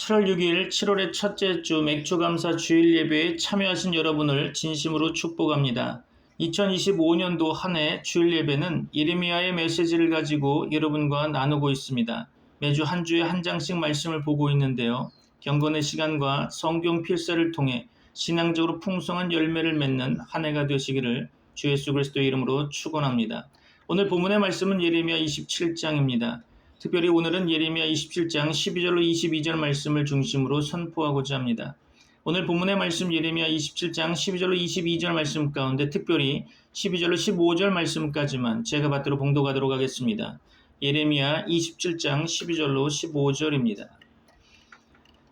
7월 6일 7월의 첫째 주 맥주감사 주일 예배에 참여하신 여러분을 진심으로 축복합니다. 2025년도 한 해 주일 예배는 예레미야의 메시지를 가지고 여러분과 나누고 있습니다. 매주 한 주에 한 장씩 말씀을 보고 있는데요. 경건의 시간과 성경 필사를 통해 신앙적으로 풍성한 열매를 맺는 한 해가 되시기를 주 예수 그리스도의 이름으로 축원합니다. 오늘 본문의 말씀은 예레미야 27장입니다. 특별히 오늘은 예레미야 27장 12절로 22절 말씀을 중심으로 선포하고자 합니다. 오늘 본문의 말씀 예레미야 27장 12절로 22절 말씀 가운데 특별히 12절로 15절 말씀까지만 제가 받들어 봉독하도록 하겠습니다. 예레미야 27장 12절로 15절입니다.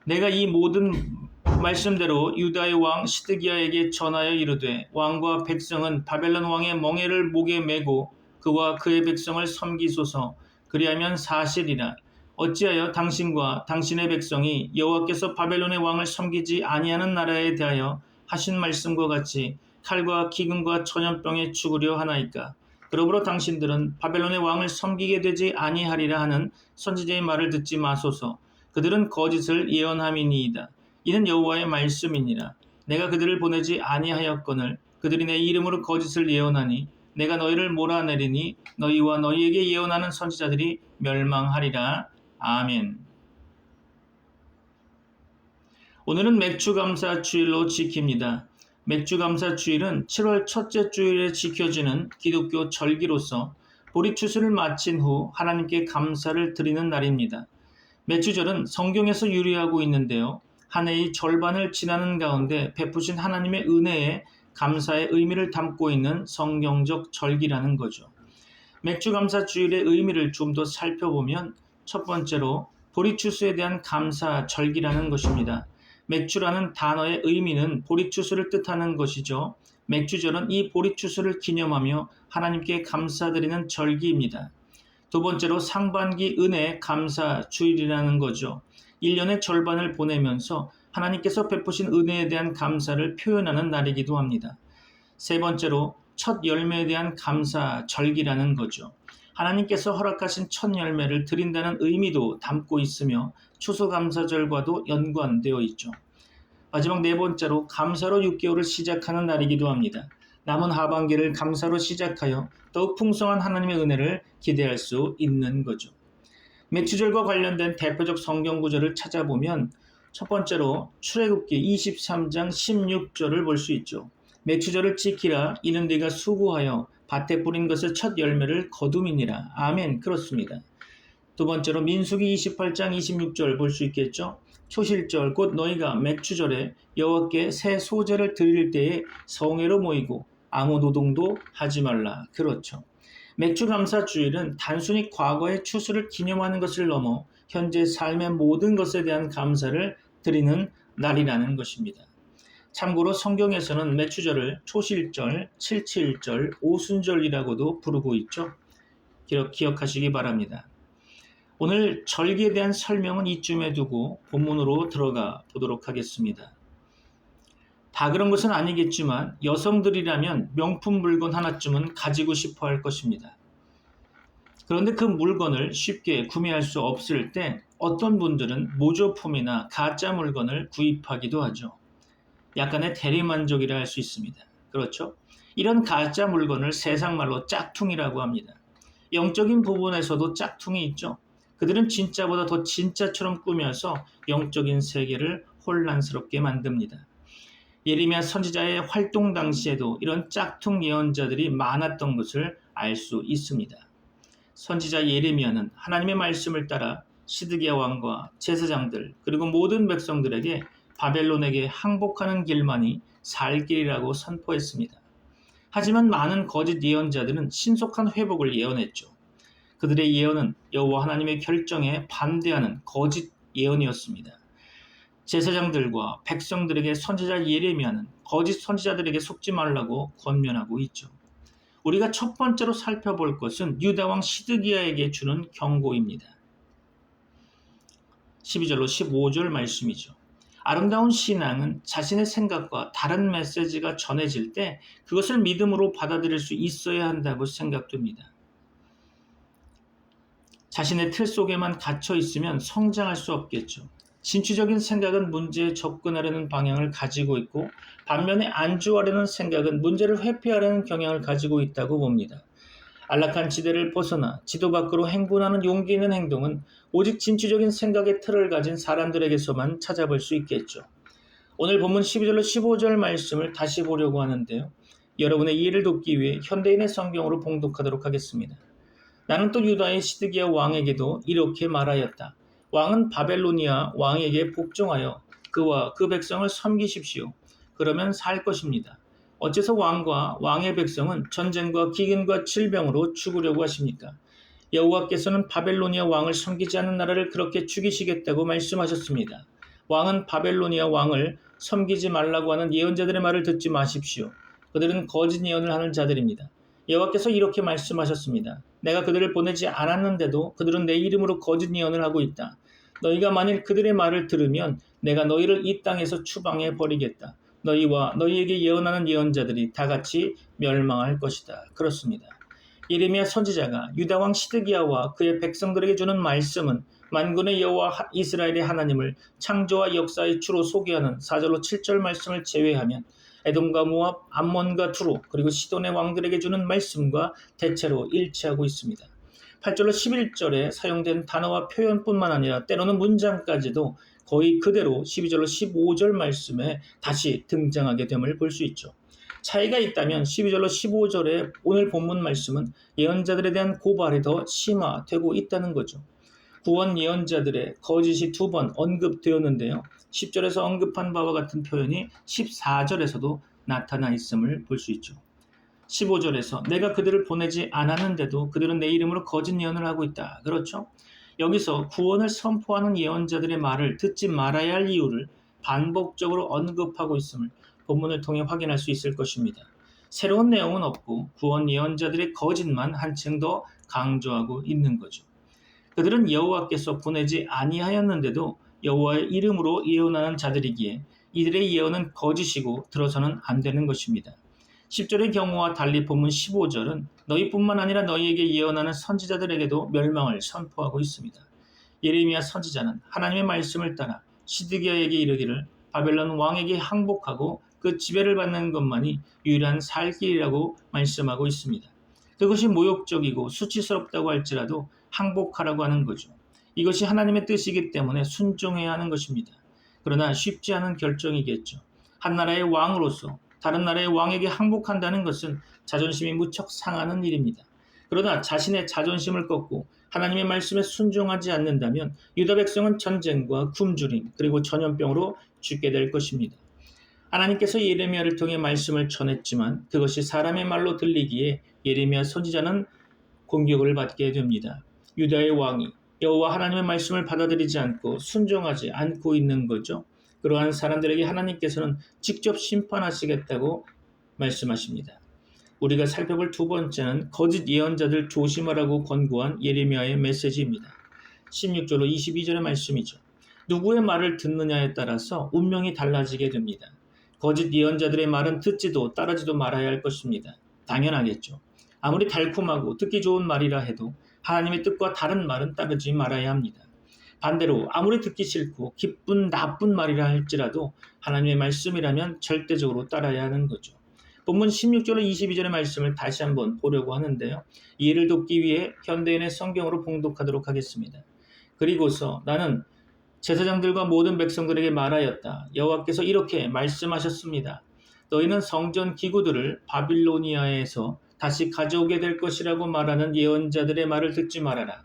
내가 이 모든 말씀대로 유다의 왕 시드기야에게 전하여 이르되 왕과 백성은 바벨론 왕의 멍에를 목에 메고 그와 그의 백성을 섬기소서. 그리하면 사실이라. 어찌하여 당신과 당신의 백성이 여호와께서 바벨론의 왕을 섬기지 아니하는 나라에 대하여 하신 말씀과 같이 칼과 기근과 전염병에 죽으려 하나이까. 그러므로 당신들은 바벨론의 왕을 섬기게 되지 아니하리라 하는 선지자의 말을 듣지 마소서. 그들은 거짓을 예언함이니이다. 이는 여호와의 말씀이니라. 내가 그들을 보내지 아니하였거늘 그들이 내 이름으로 거짓을 예언하니 내가 너희를 몰아내리니 너희와 너희에게 예언하는 선지자들이 멸망하리라. 아멘. 오늘은 맥주감사 주일로 지킵니다. 맥주감사 주일은 7월 첫째 주일에 지켜지는 기독교 절기로서 보리추수를 마친 후 하나님께 감사를 드리는 날입니다. 맥주절은 성경에서 유래하고 있는데요. 한 해의 절반을 지나는 가운데 베푸신 하나님의 은혜에 감사의 의미를 담고 있는 성경적 절기라는 거죠. 맥주감사 주일의 의미를 좀 더 살펴보면 첫 번째로 보리추수에 대한 감사 절기라는 것입니다. 맥주라는 단어의 의미는 보리추수를 뜻하는 것이죠. 맥주절은 이 보리추수를 기념하며 하나님께 감사드리는 절기입니다. 두 번째로 상반기 은혜 감사 주일이라는 거죠. 1년의 절반을 보내면서 하나님께서 베푸신 은혜에 대한 감사를 표현하는 날이기도 합니다. 세 번째로 첫 열매에 대한 감사 절기라는 거죠. 하나님께서 허락하신 첫 열매를 드린다는 의미도 담고 있으며 추수감사절과도 연관되어 있죠. 마지막 네 번째로 감사로 6개월을 시작하는 날이기도 합니다. 남은 하반기를 감사로 시작하여 더욱 풍성한 하나님의 은혜를 기대할 수 있는 거죠. 맥주절과 관련된 대표적 성경 구절을 찾아보면 첫 번째로 출애굽기 23장 16절을 볼 수 있죠. 맥주절을 지키라. 이는 네가 수고하여 밭에 뿌린 것의 첫 열매를 거둠이니라. 아멘. 그렇습니다. 두 번째로 민수기 28장 26절 볼 수 있겠죠. 초실절 곧 너희가 맥주절에 여호와께 새 소제를 드릴 때에 성회로 모이고 아무 노동도 하지 말라. 그렇죠. 맥주감사 주일은 단순히 과거의 추수를 기념하는 것을 넘어 현재 삶의 모든 것에 대한 감사를 드리는 날이라는 것입니다. 참고로 성경에서는 맥주절을 초실절, 칠칠절, 오순절이라고도 부르고 있죠. 기억하시기 바랍니다. 오늘 절기에 대한 설명은 이쯤에 두고 본문으로 들어가 보도록 하겠습니다. 다 그런 것은 아니겠지만 여성들이라면 명품 물건 하나쯤은 가지고 싶어 할 것입니다. 그런데 그 물건을 쉽게 구매할 수 없을 때 어떤 분들은 모조품이나 가짜 물건을 구입하기도 하죠. 약간의 대리만족이라 할 수 있습니다. 그렇죠? 이런 가짜 물건을 세상말로 짝퉁이라고 합니다. 영적인 부분에서도 짝퉁이 있죠. 그들은 진짜보다 더 진짜처럼 꾸며서 영적인 세계를 혼란스럽게 만듭니다. 예레미야 선지자의 활동 당시에도 이런 짝퉁 예언자들이 많았던 것을 알 수 있습니다. 선지자 예레미야는 하나님의 말씀을 따라 시드기야 왕과 제사장들 그리고 모든 백성들에게 바벨론에게 항복하는 길만이 살 길이라고 선포했습니다. 하지만 많은 거짓 예언자들은 신속한 회복을 예언했죠. 그들의 예언은 여호와 하나님의 결정에 반대하는 거짓 예언이었습니다. 제사장들과 백성들에게 선지자 예레미야는 거짓 선지자들에게 속지 말라고 권면하고 있죠. 우리가 첫 번째로 살펴볼 것은 유다왕 시드기야에게 주는 경고입니다. 12절로 15절 말씀이죠. 아름다운 신앙은 자신의 생각과 다른 메시지가 전해질 때 그것을 믿음으로 받아들일 수 있어야 한다고 생각됩니다. 자신의 틀 속에만 갇혀 있으면 성장할 수 없겠죠. 진취적인 생각은 문제에 접근하려는 방향을 가지고 있고 반면에 안주하려는 생각은 문제를 회피하려는 경향을 가지고 있다고 봅니다. 안락한 지대를 벗어나 지도 밖으로 행군하는 용기 있는 행동은 오직 진취적인 생각의 틀을 가진 사람들에게서만 찾아볼 수 있겠죠. 오늘 본문 12절로 15절 말씀을 다시 보려고 하는데요. 여러분의 이해를 돕기 위해 현대인의 성경으로 봉독하도록 하겠습니다. 나는 또 유다의 시드기야 왕에게도 이렇게 말하였다. 왕은 바벨로니아 왕에게 복종하여 그와 그 백성을 섬기십시오. 그러면 살 것입니다. 어째서 왕과 왕의 백성은 전쟁과 기근과 질병으로 죽으려고 하십니까? 여호와께서는 바벨로니아 왕을 섬기지 않는 나라를 그렇게 죽이시겠다고 말씀하셨습니다. 왕은 바벨로니아 왕을 섬기지 말라고 하는 예언자들의 말을 듣지 마십시오. 그들은 거짓 예언을 하는 자들입니다. 여호와께서 이렇게 말씀하셨습니다. 내가 그들을 보내지 않았는데도 그들은 내 이름으로 거짓 예언을 하고 있다. 너희가 만일 그들의 말을 들으면 내가 너희를 이 땅에서 추방해 버리겠다. 너희와 너희에게 예언하는 예언자들이 다 같이 멸망할 것이다. 그렇습니다. 예레미야 선지자가 유다 왕 시드기야와 그의 백성들에게 주는 말씀은 만군의 여호와 이스라엘의 하나님을 창조와 역사의 주로 소개하는 4절로 7절 말씀을 제외하면 에돔과 모압, 암몬과 두로 그리고 시돈의 왕들에게 주는 말씀과 대체로 일치하고 있습니다. 8절로 11절에 사용된 단어와 표현뿐만 아니라 때로는 문장까지도 거의 그대로 12절로 15절 말씀에 다시 등장하게 됨을 볼 수 있죠. 차이가 있다면 12절로 15절의 오늘 본문 말씀은 예언자들에 대한 고발이 더 심화되고 있다는 거죠. 구원 예언자들의 거짓이 2번 언급되었는데요. 10절에서 언급한 바와 같은 표현이 14절에서도 나타나 있음을 볼 수 있죠. 15절에서 내가 그들을 보내지 않았는데도 그들은 내 이름으로 거짓 예언을 하고 있다. 그렇죠? 여기서 구원을 선포하는 예언자들의 말을 듣지 말아야 할 이유를 반복적으로 언급하고 있음을 본문을 통해 확인할 수 있을 것입니다. 새로운 내용은 없고 구원 예언자들의 거짓만 한층 더 강조하고 있는 거죠. 그들은 여호와께서 보내지 아니하였는데도 여호와의 이름으로 예언하는 자들이기에 이들의 예언은 거짓이고 들어서는 안 되는 것입니다. 10절의 경우와 달리 본문 15절은 너희뿐만 아니라 너희에게 예언하는 선지자들에게도 멸망을 선포하고 있습니다. 예레미야 선지자는 하나님의 말씀을 따라 시드기야에게 이르기를 바벨론 왕에게 항복하고 그 지배를 받는 것만이 유일한 살 길이라고 말씀하고 있습니다. 그것이 모욕적이고 수치스럽다고 할지라도 항복하라고 하는 거죠. 이것이 하나님의 뜻이기 때문에 순종해야 하는 것입니다. 그러나 쉽지 않은 결정이겠죠. 한 나라의 왕으로서 다른 나라의 왕에게 항복한다는 것은 자존심이 무척 상하는 일입니다. 그러나 자신의 자존심을 꺾고 하나님의 말씀에 순종하지 않는다면 유다 백성은 전쟁과 굶주림 그리고 전염병으로 죽게 될 것입니다. 하나님께서 예레미야를 통해 말씀을 전했지만 그것이 사람의 말로 들리기에 예레미야 선지자는 공격을 받게 됩니다. 유다의 왕이 여호와 하나님의 말씀을 받아들이지 않고 순종하지 않고 있는 거죠. 그러한 사람들에게 하나님께서는 직접 심판하시겠다고 말씀하십니다. 우리가 살펴볼 2번째는 거짓 예언자들 조심하라고 권고한 예레미야의 메시지입니다. 16절로 22절의 말씀이죠. 누구의 말을 듣느냐에 따라서 운명이 달라지게 됩니다. 거짓 예언자들의 말은 듣지도 따르지도 말아야 할 것입니다. 당연하겠죠. 아무리 달콤하고 듣기 좋은 말이라 해도 하나님의 뜻과 다른 말은 따르지 말아야 합니다. 반대로 아무리 듣기 싫고 기쁜 나쁜 말이라 할지라도 하나님의 말씀이라면 절대적으로 따라야 하는 거죠. 본문 16절로 22절의 말씀을 다시 한번 보려고 하는데요. 이해를 돕기 위해 현대인의 성경으로 봉독하도록 하겠습니다. 그리고서 나는 제사장들과 모든 백성들에게 말하였다. 여호와께서 이렇게 말씀하셨습니다. 너희는 성전 기구들을 바빌로니아에서 다시 가져오게 될 것이라고 말하는 예언자들의 말을 듣지 말아라.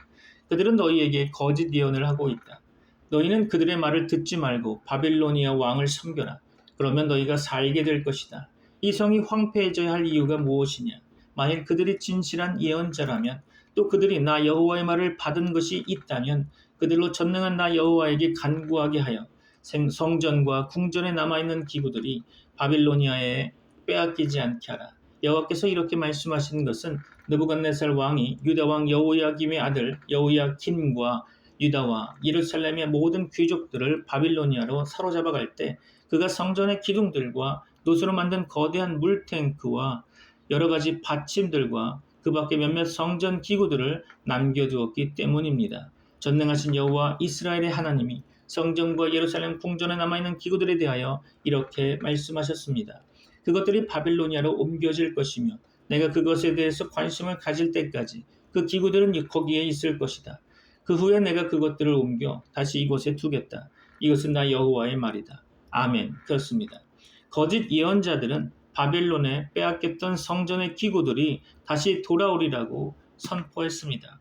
그들은 너희에게 거짓 예언을 하고 있다. 너희는 그들의 말을 듣지 말고 바빌로니아 왕을 섬겨라. 그러면 너희가 살게 될 것이다. 이 성이 황폐해져야 할 이유가 무엇이냐? 만일 그들이 진실한 예언자라면 또 그들이 나 여호와의 말을 받은 것이 있다면 그들로 전능한 나 여호와에게 간구하게 하여 성전과 궁전에 남아있는 기구들이 바빌로니아에 빼앗기지 않게 하라. 여호와께서 이렇게 말씀하신 것은 느부갓네살 왕이 유다 왕 여호야김의 아들 여호야킨과 유다와 예루살렘의 모든 귀족들을 바빌로니아로 사로잡아갈 때 그가 성전의 기둥들과 노수로 만든 거대한 물탱크와 여러 가지 받침들과 그 밖에 몇몇 성전 기구들을 남겨두었기 때문입니다. 전능하신 여호와 이스라엘의 하나님이 성전과 예루살렘 궁전에 남아있는 기구들에 대하여 이렇게 말씀하셨습니다. 그것들이 바빌로니아로 옮겨질 것이며 내가 그것에 대해서 관심을 가질 때까지 그 기구들은 거기에 있을 것이다. 그 후에 내가 그것들을 옮겨 다시 이곳에 두겠다. 이것은 나 여호와의 말이다. 아멘. 그렇습니다. 거짓 예언자들은 바벨론에 빼앗겼던 성전의 기구들이 다시 돌아오리라고 선포했습니다.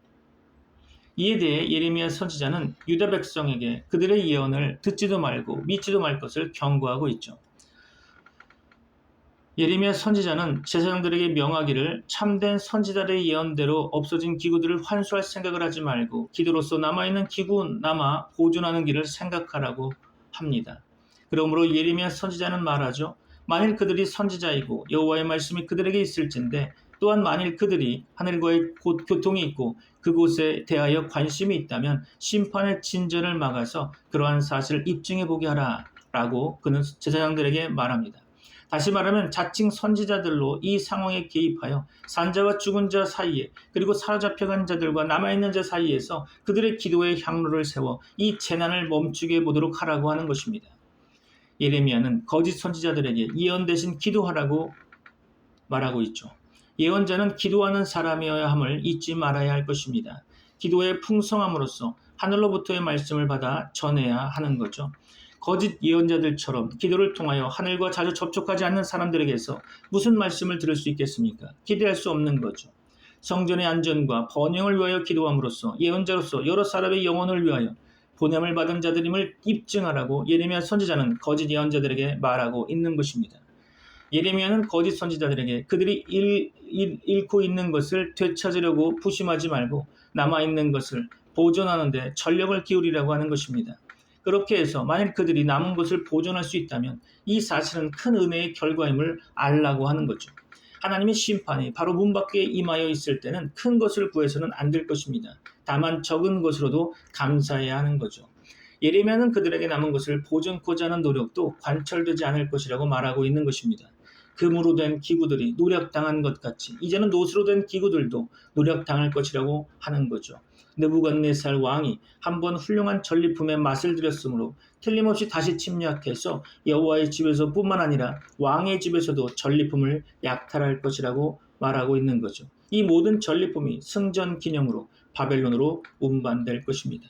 이에 대해 예레미야 선지자는 유다 백성에게 그들의 예언을 듣지도 말고 믿지도 말 것을 경고하고 있죠. 예레미야 선지자는 제사장들에게 명하기를 참된 선지자들의 예언대로 없어진 기구들을 환수할 생각을 하지 말고 기도로서 남아있는 기구 남아 보존하는 길을 생각하라고 합니다. 그러므로 예레미야 선지자는 말하죠. 만일 그들이 선지자이고 여호와의 말씀이 그들에게 있을진데 또한 만일 그들이 하늘과의 곧 교통이 있고 그곳에 대하여 관심이 있다면 심판의 진전을 막아서 그러한 사실을 입증해 보게 하라 라고 그는 제사장들에게 말합니다. 다시 말하면 자칭 선지자들로 이 상황에 개입하여 산자와 죽은 자 사이에 그리고 사로잡혀간 자들과 남아있는 자 사이에서 그들의 기도의 향로를 세워 이 재난을 멈추게 해보도록 하라고 하는 것입니다. 예레미야는 거짓 선지자들에게 예언 대신 기도하라고 말하고 있죠. 예언자는 기도하는 사람이어야 함을 잊지 말아야 할 것입니다. 기도의 풍성함으로써 하늘로부터의 말씀을 받아 전해야 하는 거죠. 거짓 예언자들처럼 기도를 통하여 하늘과 자주 접촉하지 않는 사람들에게서 무슨 말씀을 들을 수 있겠습니까? 기대할 수 없는 거죠. 성전의 안전과 번영을 위하여 기도함으로써 예언자로서 여러 사람의 영혼을 위하여 보냄을 받은 자들임을 입증하라고 예레미야 선지자는 거짓 예언자들에게 말하고 있는 것입니다. 예레미야는 거짓 선지자들에게 그들이 잃고 있는 것을 되찾으려고 부심하지 말고 남아있는 것을 보존하는 데 전력을 기울이라고 하는 것입니다. 그렇게 해서 만일 그들이 남은 것을 보존할 수 있다면 이 사실은 큰 은혜의 결과임을 알라고 하는 거죠. 하나님의 심판이 바로 문 밖에 임하여 있을 때는 큰 것을 구해서는 안 될 것입니다. 다만 적은 것으로도 감사해야 하는 거죠. 예레미야는 그들에게 남은 것을 보존코자 하는 노력도 관철되지 않을 것이라고 말하고 있는 것입니다. 금으로 된 기구들이 노력당한 것 같이 이제는 노수로 된 기구들도 노력당할 것이라고 하는 거죠. 느부갓네살 왕이 한번 훌륭한 전리품의 맛을 들였으므로 틀림없이 다시 침략해서 여호와의 집에서 뿐만 아니라 왕의 집에서도 전리품을 약탈할 것이라고 말하고 있는 거죠. 이 모든 전리품이 승전 기념으로 바벨론으로 운반될 것입니다.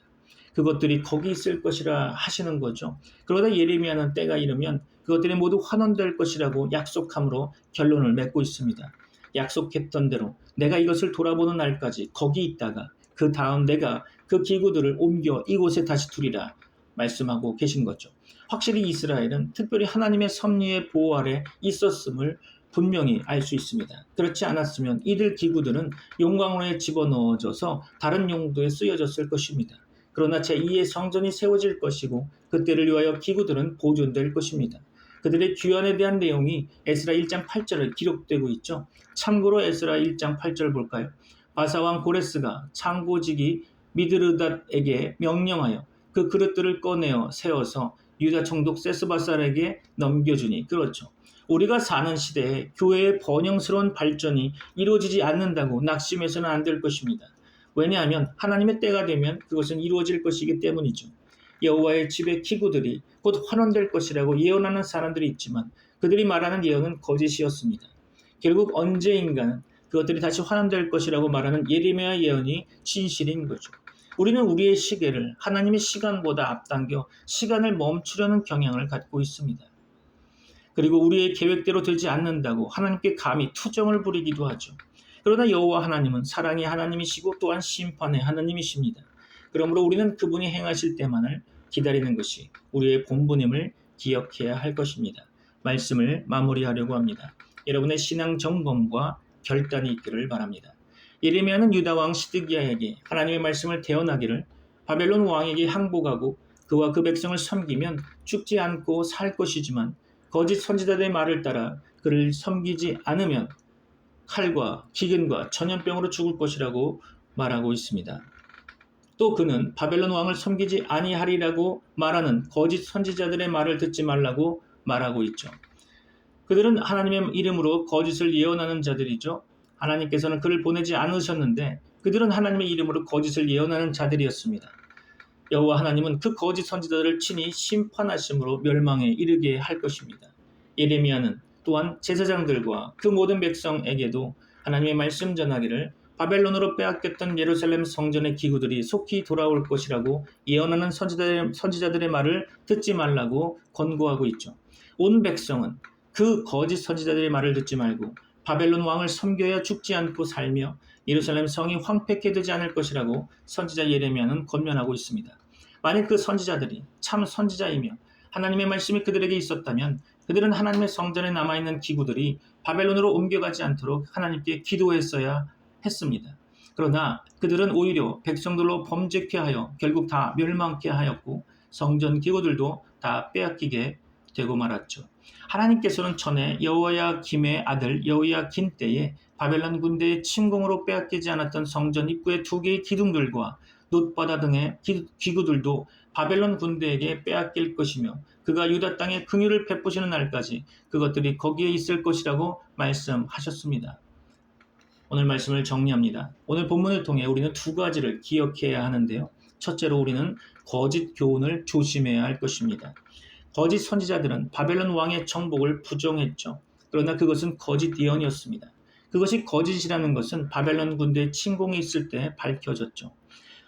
그것들이 거기 있을 것이라 하시는 거죠. 그러다 예레미야는 때가 이르면 그것들이 모두 환원될 것이라고 약속함으로 결론을 맺고 있습니다. 약속했던 대로 내가 이것을 돌아보는 날까지 거기 있다가 그 다음 내가 그 기구들을 옮겨 이곳에 다시 두리라 말씀하고 계신 거죠. 확실히 이스라엘은 특별히 하나님의 섭리의 보호 아래 있었음을 분명히 알 수 있습니다. 그렇지 않았으면 이들 기구들은 용광로에 집어넣어져서 다른 용도에 쓰여졌을 것입니다. 그러나 제2의 성전이 세워질 것이고 그때를 위하여 기구들은 보존될 것입니다. 그들의 귀환에 대한 내용이 에스라 1장 8절에 기록되고 있죠. 참고로 에스라 1장 8절 볼까요? 바사왕 고레스가 창고지기 미드르닷에게 명령하여 그 그릇들을 꺼내어 세워서 유다 총독 세스바살에게 넘겨주니 그렇죠. 우리가 사는 시대에 교회의 번영스러운 발전이 이루어지지 않는다고 낙심해서는 안 될 것입니다. 왜냐하면 하나님의 때가 되면 그것은 이루어질 것이기 때문이죠. 여호와의 집의 기구들이 곧 환원될 것이라고 예언하는 사람들이 있지만 그들이 말하는 예언은 거짓이었습니다. 결국 언제인가는 그것들이 다시 환원될 것이라고 말하는 예레미야 예언이 진실인 거죠. 우리는 우리의 시계를 하나님의 시간보다 앞당겨 시간을 멈추려는 경향을 갖고 있습니다. 그리고 우리의 계획대로 되지 않는다고 하나님께 감히 투정을 부리기도 하죠. 그러나 여호와 하나님은 사랑의 하나님이시고 또한 심판의 하나님이십니다. 그러므로 우리는 그분이 행하실 때만을 기다리는 것이 우리의 본분임을 기억해야 할 것입니다. 말씀을 마무리하려고 합니다. 여러분의 신앙 점검과 결단이 있기를 바랍니다. 예레미야는 유다 왕 시드기야에게 하나님의 말씀을 대언하기를 바벨론 왕에게 항복하고 그와 그 백성을 섬기면 죽지 않고 살 것이지만 거짓 선지자들의 말을 따라 그를 섬기지 않으면 칼과 기근과 전염병으로 죽을 것이라고 말하고 있습니다. 또 그는 바벨론 왕을 섬기지 아니하리라고 말하는 거짓 선지자들의 말을 듣지 말라고 말하고 있죠. 그들은 하나님의 이름으로 거짓을 예언하는 자들이죠. 하나님께서는 그를 보내지 않으셨는데 그들은 하나님의 이름으로 거짓을 예언하는 자들이었습니다. 여호와 하나님은 그 거짓 선지자들을 친히 심판하심으로 멸망에 이르게 할 것입니다. 예레미야는 또한 제사장들과 그 모든 백성에게도 하나님의 말씀 전하기를 바벨론으로 빼앗겼던 예루살렘 성전의 기구들이 속히 돌아올 것이라고 예언하는 선지자들의 말을 듣지 말라고 권고하고 있죠. 온 백성은 그 거짓 선지자들의 말을 듣지 말고 바벨론 왕을 섬겨야 죽지 않고 살며 예루살렘 성이 황폐케 되지 않을 것이라고 선지자 예레미야는 권면하고 있습니다. 만일 그 선지자들이 참 선지자이며 하나님의 말씀이 그들에게 있었다면 그들은 하나님의 성전에 남아있는 기구들이 바벨론으로 옮겨가지 않도록 하나님께 기도했어야 했습니다. 그러나 그들은 오히려 백성들로 범죄케 하여 결국 다 멸망케 하였고 성전 기구들도 다 빼앗기게 되고 말았죠. 하나님께서는 전에 여호야김의 아들 여호야긴 때에 바벨론 군대의 침공으로 빼앗기지 않았던 성전 입구의 2개의 기둥들과 놋바다 등의 기구들도 바벨론 군대에게 빼앗길 것이며 그가 유다 땅에 긍휼을 베푸시는 날까지 그것들이 거기에 있을 것이라고 말씀하셨습니다. 오늘 말씀을 정리합니다. 오늘 본문을 통해 우리는 2가지를 기억해야 하는데요. 첫째로 우리는 거짓 교훈을 조심해야 할 것입니다. 거짓 선지자들은 바벨론 왕의 정복을 부정했죠. 그러나 그것은 거짓 예언이었습니다. 그것이 거짓이라는 것은 바벨론 군대의 침공이 있을 때 밝혀졌죠.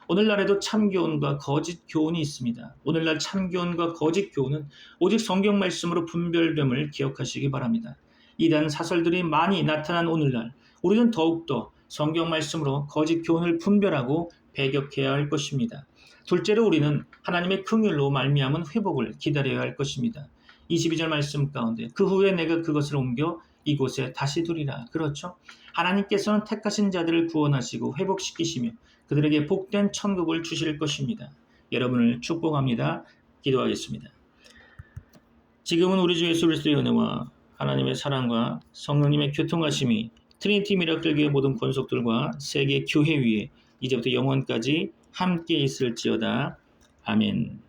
오늘날에도 참교훈과 거짓 교훈이 있습니다. 오늘날 참교훈과 거짓 교훈은 오직 성경 말씀으로 분별됨을 기억하시기 바랍니다. 이러한 사설들이 많이 나타난 오늘날 우리는 더욱더 성경 말씀으로 거짓 교훈을 분별하고 배격해야 할 것입니다. 둘째로 우리는 하나님의 긍휼로 말미암은 회복을 기다려야 할 것입니다. 22절 말씀 가운데 그 후에 내가 그것을 옮겨 이곳에 다시 두리라. 그렇죠? 하나님께서는 택하신 자들을 구원하시고 회복시키시며 그들에게 복된 천국을 주실 것입니다. 여러분을 축복합니다. 기도하겠습니다. 지금은 우리 주 예수 그리스도의 은혜와 하나님의 사랑과 성령님의 교통하심이 트리니티 미라클 교회 모든 권속들과 세계 교회 위에 이제부터 영원까지 함께 있을지어다. 아멘.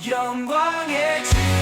영광의 주